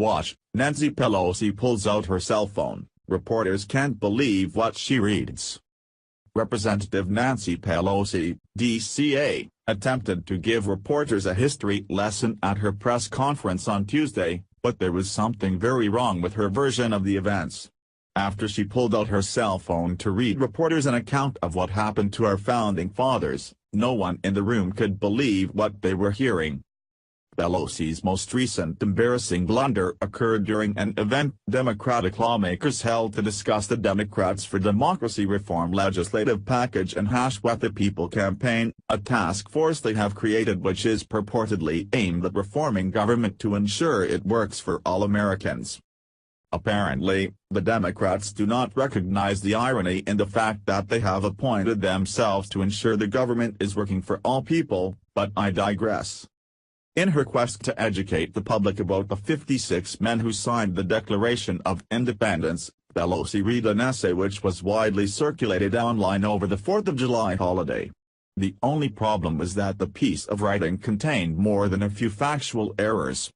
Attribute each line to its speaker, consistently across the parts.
Speaker 1: Watch, Nancy Pelosi pulls out her cell phone. Reporters can't believe what she reads. Representative Nancy Pelosi, DCA, attempted to give reporters a history lesson at her press conference on Tuesday, but there was something very wrong with her version of the events. After she pulled out her cell phone to read reporters an account of what happened to our founding fathers, no one in the room could believe what they were hearing. Pelosi's most recent embarrassing blunder occurred during an event Democratic lawmakers held to discuss the Democrats for Democracy reform legislative package and What the People campaign, a task force they have created which is purportedly aimed at reforming government to ensure it works for all Americans. Apparently, the Democrats do not recognize the irony in the fact that they have appointed themselves to ensure the government is working for all people, but I digress. In her quest to educate the public about the 56 men who signed the Declaration of Independence, Pelosi read an essay which was widely circulated online over the 4th of July holiday. The only problem was that the piece of writing contained more than a few factual errors.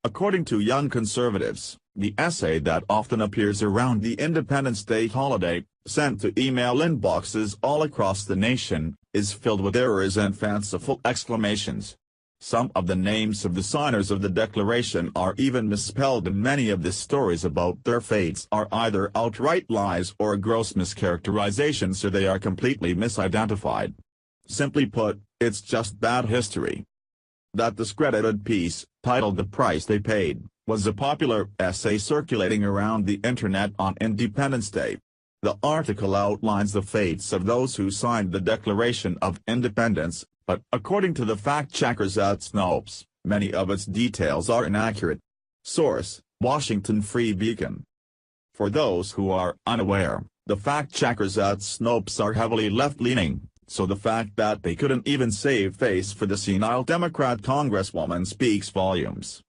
Speaker 1: According to Young Conservatives, the essay that often appears around the Independence Day holiday, sent to email inboxes all across the nation, is filled with errors and fanciful exclamations. Some of the names of the signers of the Declaration are even misspelled, and many of the stories about their fates are either outright lies or gross mischaracterizations, so they are completely misidentified. Simply put, it's just bad history. That discredited piece, titled The Price They Paid, was a popular essay circulating around the internet on Independence Day. The article outlines the fates of those who signed the Declaration of Independence, but according to the fact-checkers at Snopes, many of its details are inaccurate. Source: Washington Free Beacon. For those who are unaware, the fact-checkers at Snopes are heavily left-leaning, so the fact that they couldn't even save face for the senile Democrat congresswoman speaks volumes.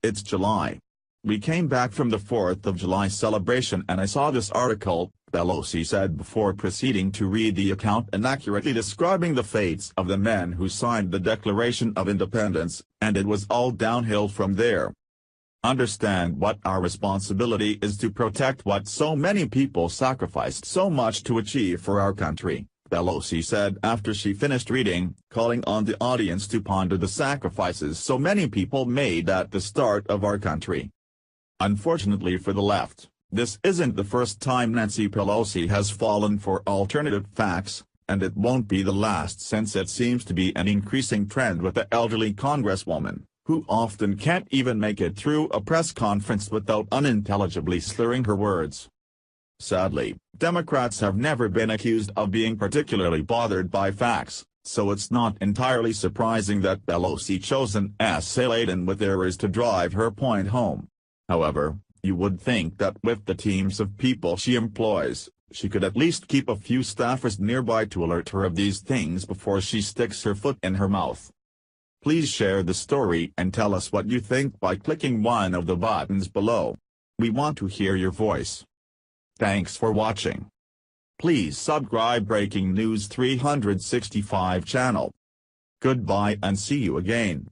Speaker 1: It's July. We came back from the 4th of July celebration and I saw this article, Pelosi said before proceeding to read the account inaccurately describing the fates of the men who signed the Declaration of Independence, and it was all downhill from there. Understand what our responsibility is to protect what so many people sacrificed so much to achieve for our country, Pelosi said after she finished reading, calling on the audience to ponder the sacrifices so many people made at the start of our country. Unfortunately for the left, this isn't the first time Nancy Pelosi has fallen for alternative facts, and it won't be the last, since it seems to be an increasing trend with the elderly congresswoman, who often can't even make it through a press conference without unintelligibly slurring her words. Sadly, Democrats have never been accused of being particularly bothered by facts, so it's not entirely surprising that Pelosi chose an essay laden with errors to drive her point home. However, you would think that with the teams of people she employs, she could at least keep a few staffers nearby to alert her of these things before she sticks her foot in her mouth. Please share the story and tell us what you think by clicking one of the buttons below. We want to hear your voice. Thanks for watching. Please subscribe Breaking News 365 channel. Goodbye and see you again.